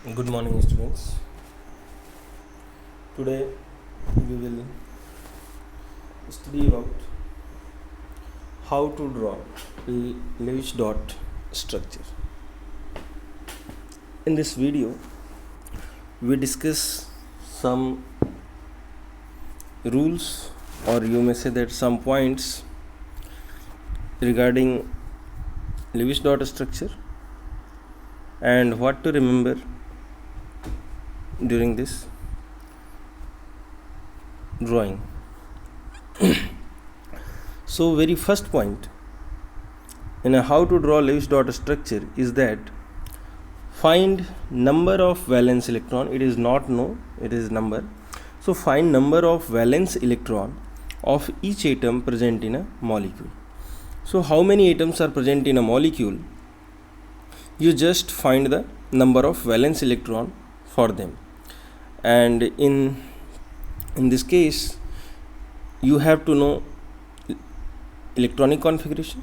Good morning, students. Today we will study about how to draw Lewis dot structure. In this video, we discuss some rules, or you may say that some points regarding Lewis dot structure and what to remember during this drawing. So very first point in a how to draw Lewis dot structure is that find number of valence electron. It is not no, it is number. So find number of valence electron of each atom present in a molecule. So how many atoms are present in a molecule? You just find the number of valence electron for them, and in this case you have to know electronic configuration.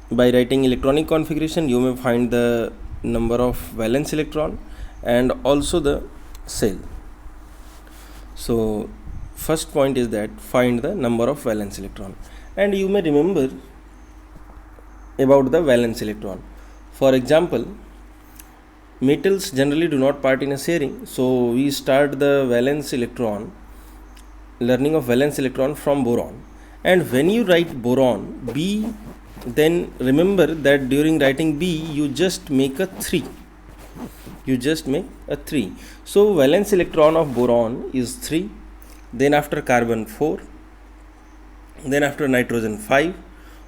By writing electronic configuration, you may find the number of valence electron and also the cell. So first point is that find the number of valence electron, and you may remember about the valence electron. For example, metals generally do not part in a sharing, so we start the valence electron, learning of valence electron from boron. And when you write boron B, then remember that during writing B you just make a 3. So valence electron of boron is 3, then after carbon 4, then after nitrogen 5,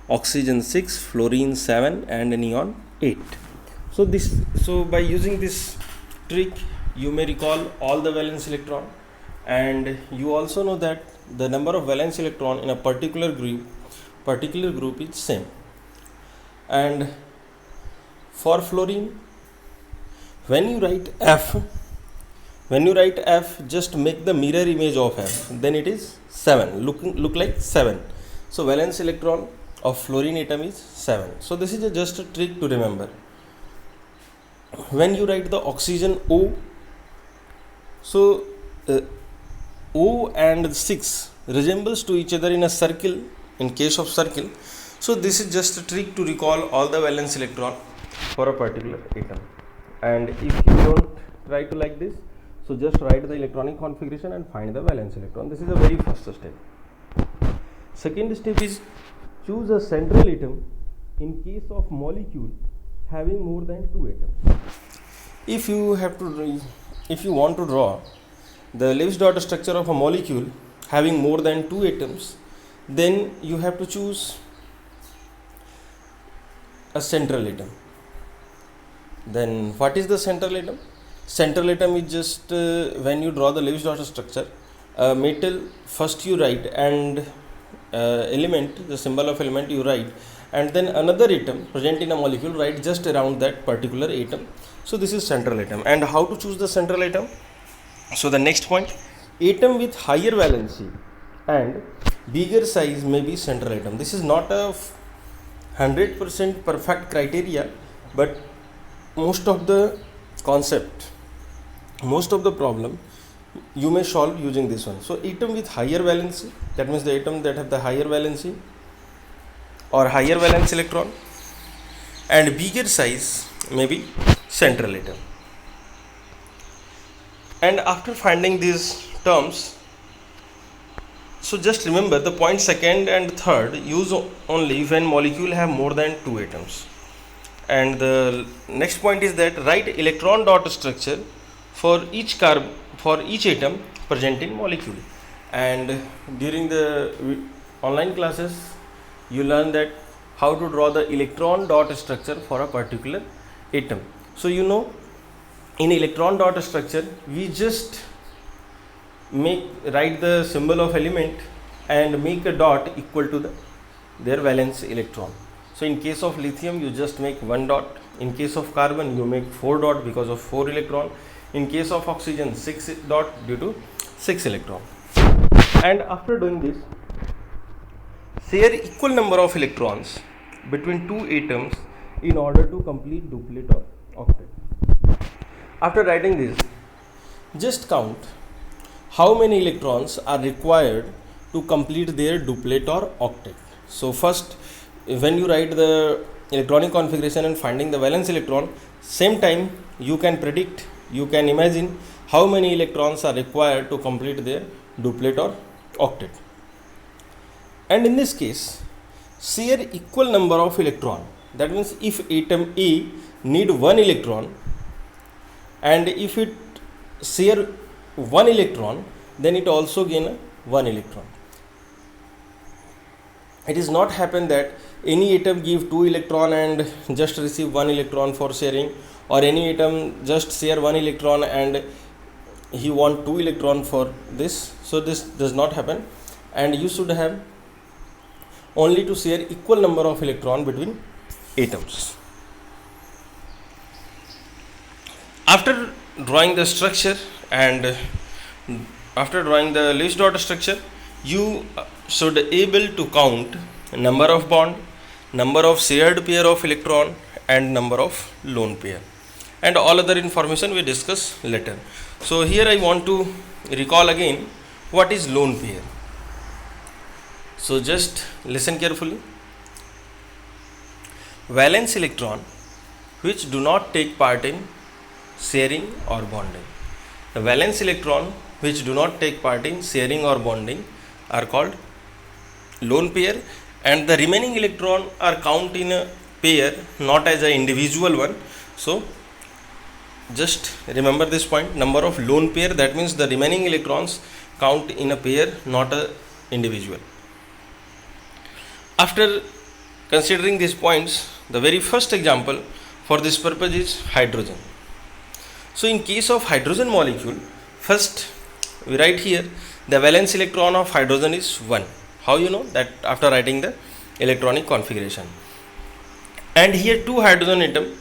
oxygen 6, fluorine 7, and neon 8. So by using this trick you may recall all the valence electron, and you also know that the number of valence electron in a particular group is same. And for fluorine, when you write F, just make the mirror image of F, then it is 7, look like 7. So valence electron of fluorine atom is 7. So this is just a trick to remember. When you write the oxygen O, so O and 6 resembles to each other in a circle, in case of circle. So this is just a trick to recall all the valence electron for a particular atom. And if you don't try to like this, so just write the electronic configuration and find the valence electron. This is the very first step. Second step is choose a central atom in case of molecule having more than 2 atoms. If you want to draw the Lewis dot structure of a molecule having more than 2 atoms, then you have to choose a central atom. Then what is the central atom? Central atom is just when you draw the Lewis dot structure, metal first you write, and element, the symbol of element you write, and then another atom present in a molecule write just around that particular atom. So this is central atom. And how to choose the central atom? So the next point, atom with higher valency and bigger size may be central atom. This is not a 100% perfect criteria, but most of the problem you may solve using this one. So atom with higher valency, that means the atom that have the higher valency or higher valence electron, and bigger size may be central atom. And after finding these terms, so just remember the point second and third use only when molecule have more than 2 atoms. And the next point is that write electron dot structure for each atom present in molecule. And during the online classes you learn that how to draw the electron dot structure for a particular atom. So you know, in electron dot structure we just write the symbol of element and make a dot equal to their valence electron. So in case of lithium you just make 1 dot, in case of carbon you make 4 dot because of 4 electron, in case of oxygen 6 dot due to 6 electron. And after doing this, share equal number of electrons between two atoms in order to complete duplet or octet. After writing this, just count how many electrons are required to complete their duplet or octet. So first, when you write the electronic configuration and finding the valence electron, same time you can predict, you can imagine how many electrons are required to complete their duplet or octet. And in this case, share equal number of electron. That means if atom A need 1 electron, and if it share 1 electron, then it also gain 1 electron. It is not happen that any atom give 2 electron and just receive 1 electron for sharing, or any atom just share 1 electron and he want 2 electron for this. So this does not happen, and you should have only to share equal number of electron between atoms. After drawing the structure and after drawing the Lewis dot structure, you should able to count number of bond, number of shared pair of electron, and number of lone pair, and all other information we discuss later. So here I want to recall again what is lone pair. So just listen carefully. Valence electron which do not take part in sharing or bonding. The valence electron which do not take part in sharing or bonding are called lone pair, and the remaining electron are count in a pair, not as an individual one. So just remember this point, number of lone pair, that means the remaining electrons count in a pair, not a individual. After considering these points, the very first example for this purpose is hydrogen. So in case of hydrogen molecule, first we write here the valence electron of hydrogen is 1. How you know that? After writing the electronic configuration. And here 2 hydrogen atoms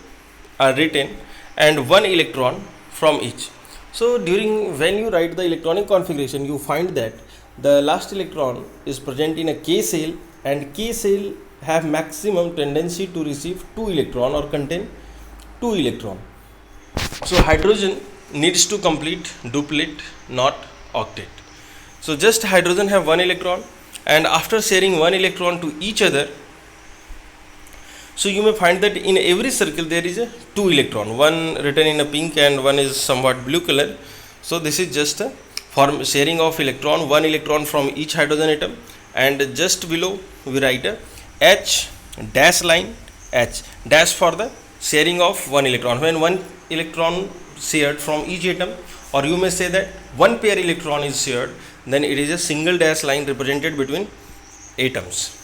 are written and 1 electron from each. So when you write the electronic configuration, you find that the last electron is present in a K cell, and K cell have maximum tendency to receive 2 electron or contain 2 electron. So hydrogen needs to complete duplet, not octet. So just hydrogen have 1 electron, and after sharing 1 electron to each other, so you may find that in every circle there is a 2 electron, one written in a pink and one is somewhat blue color. So this is just a sharing of electron, 1 electron from each hydrogen atom, and just below we write a H dash line, H dash for the sharing of 1 electron. When 1 electron shared from each atom, or you may say that 1 pair electron is shared, then it is a single dash line represented between atoms.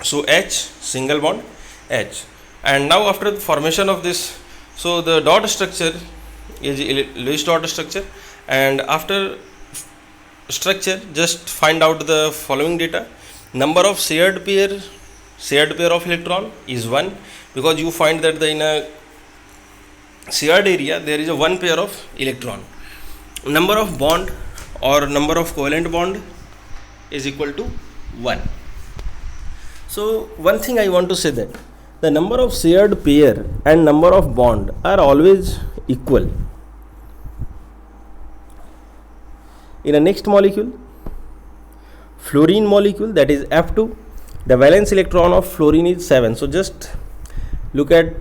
So H, single bond, H. And now after the formation of this, so the dot structure is Lewis dot structure, and after structure just find out the following data. Number of shared pair of electron is 1, because you find that in a shared area there is a 1 pair of electron. Number of bond or number of covalent bond is equal to 1. So one thing I want to say, that the number of shared pair and number of bond are always equal. In a next molecule, fluorine molecule, that is F2, the valence electron of fluorine is 7. So just look at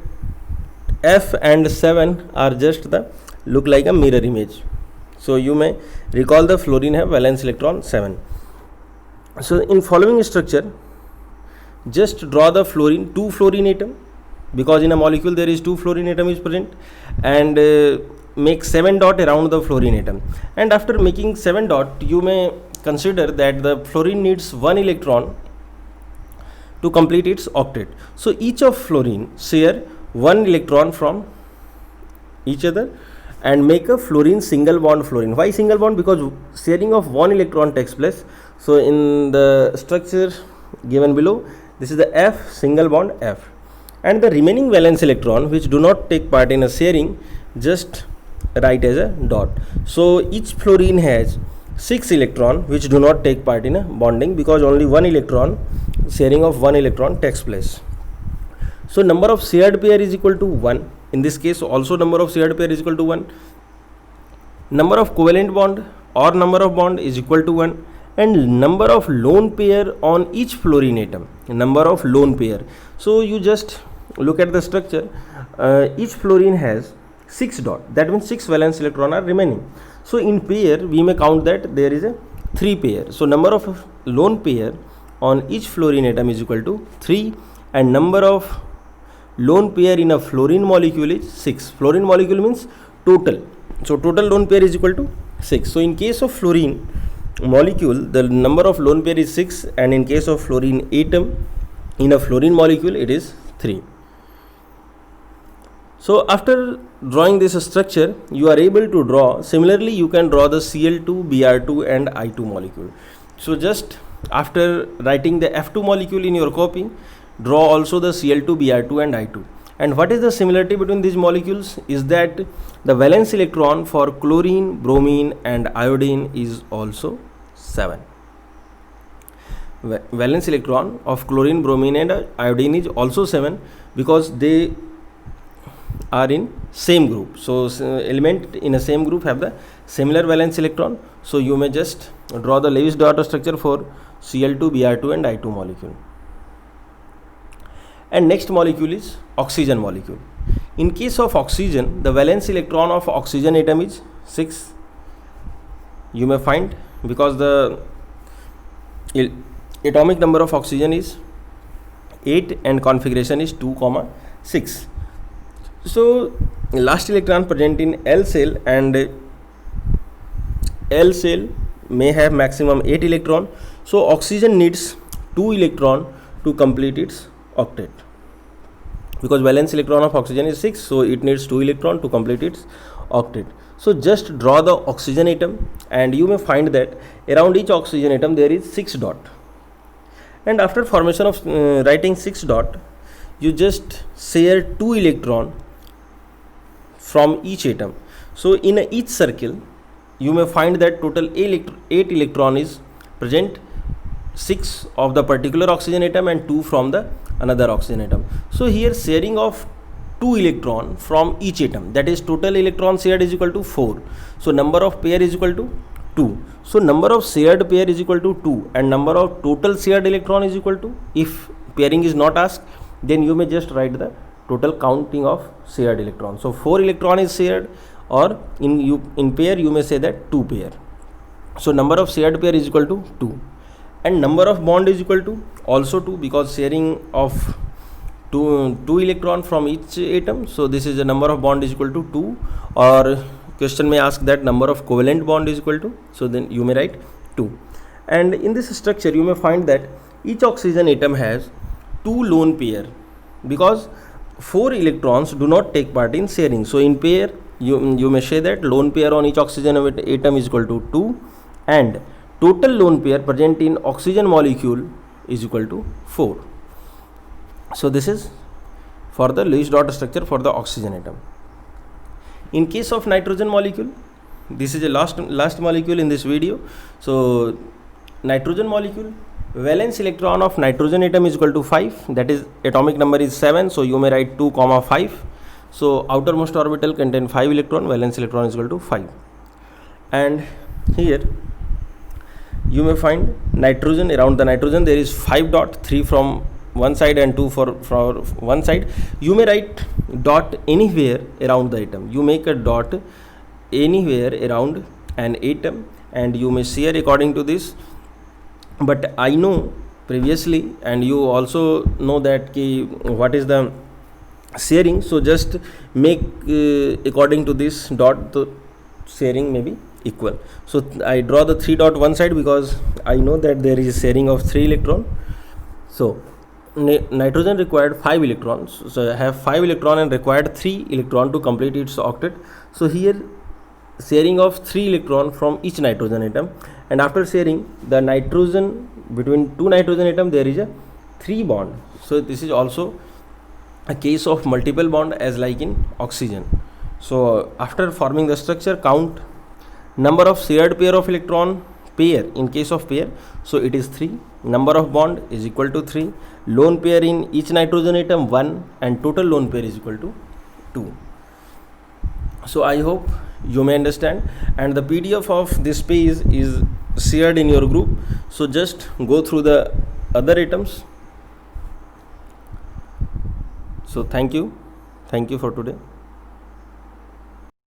F and 7 are just look like a mirror image. So you may recall the fluorine have valence electron 7. So in following structure, just draw the fluorine, 2 fluorine atom, because in a molecule there is 2 fluorine atom is present, and make 7 dot around the fluorine atom. And after making 7 dot, you may consider that the fluorine needs 1 electron to complete its octet. So each of fluorine share 1 electron from each other and make a fluorine single bond fluorine. Why single bond? Because sharing of 1 electron takes place. So in the structure given below, this is the F, single bond F, and the remaining valence electron which do not take part in a sharing, just write as a dot. So each fluorine has 6 electron which do not take part in a bonding, because only 1 electron, sharing of 1 electron takes place. So number of shared pair is equal to 1 In this case also number of shared pair is equal to 1. Number of covalent bond or number of bond is equal to 1, and number of lone pair on each fluorine atom, number of lone pair. So you just look at the structure. Each fluorine has 6 dot, that means 6 valence electron are remaining. So in pair we may count that there is a 3 pair. So number of lone pair on each fluorine atom is equal to 3, and number of lone pair in a fluorine molecule is 6. Fluorine molecule means total. So total lone pair is equal to 6. So in case of fluorine molecule, the number of lone pair is 6, and in case of fluorine atom in a fluorine molecule it is 3. So after drawing this structure, you are able to draw, similarly you can draw the Cl2, Br2 and I2 molecule. So just after writing the F2 molecule in your copy, draw also the Cl2, Br2 and I2. And what is the similarity between these molecules is that the valence electron for chlorine, bromine and iodine is also 7. Valence electron of chlorine, bromine and iodine is also 7 because they are in same group. So element in a same group have the similar valence electron. So you may just draw the Lewis-Darter structure for Cl2, Br2 and I2 molecule. And next molecule is oxygen molecule. In case of oxygen, the valence electron of oxygen atom is 6. You may find because the atomic number of oxygen is 8 and configuration is 2, 6. So last electron present in L cell, and L cell may have maximum 8 electron. So oxygen needs 2 electron to complete its octet, because valence electron of oxygen is 6, so it needs 2 electron to complete its octet. So just draw the oxygen atom, and you may find that around each oxygen atom there is 6 dot. And after formation of writing 6 dot, you just share 2 electron from each atom. So in each circle you may find that total 8 electron is present, 6 of the particular oxygen atom and 2 from the another oxygen atom. So here sharing of 2 electron from each atom, that is total electron shared is equal to 4. So number of pair is equal to 2. So number of shared pair is equal to 2, and number of total shared electron is equal to, if pairing is not asked, then you may just write the total counting of shared electron. So 4 electron is shared, or in pair you may say that 2 pair. So number of shared pair is equal to 2, and number of bond is equal to also 2, because sharing of 2 electron from each atom. So this is the number of bond is equal to 2, or question may ask that number of covalent bond is equal to, so then you may write 2. And in this structure you may find that each oxygen atom has 2 lone pair, because 4 electrons do not take part in sharing. So in pair you may say that lone pair on each oxygen atom is equal to 2, and total lone pair present in oxygen molecule is equal to 4. So this is for the Lewis-Darter structure for the oxygen atom. In case of nitrogen molecule, this is the last molecule in this video. So nitrogen molecule, valence electron of nitrogen atom is equal to 5, that is atomic number is 7, so you may write 2, 5. So outermost orbital contain 5 electron, valence electron is equal to 5. And here you may find nitrogen, around the nitrogen there is 5 dot, 3 from one side and 2 for one side. You may write dot anywhere around the atom. You make a dot anywhere around an atom, and you may share according to this. But I know previously, and you also know that what is the sharing, so just make according to this dot, the sharing may be equal. So I draw the 3 dot one side because I know that there is sharing of 3 electron. So nitrogen required 5 electrons, so I have 5 electron and required 3 electron to complete its octet. So here sharing of 3 electron from each nitrogen atom, and after sharing the nitrogen, between 2 nitrogen atom there is a 3 bond. So this is also a case of multiple bond as like in oxygen. So after forming the structure, count number of shared pair of electron pair in case of pair, so it is 3, number of bond is equal to 3, lone pair in each nitrogen atom 1, and total lone pair is equal to 2. So I hope you may understand, and the PDF of this page is shared in your group, so just go through the other items. So thank you for today.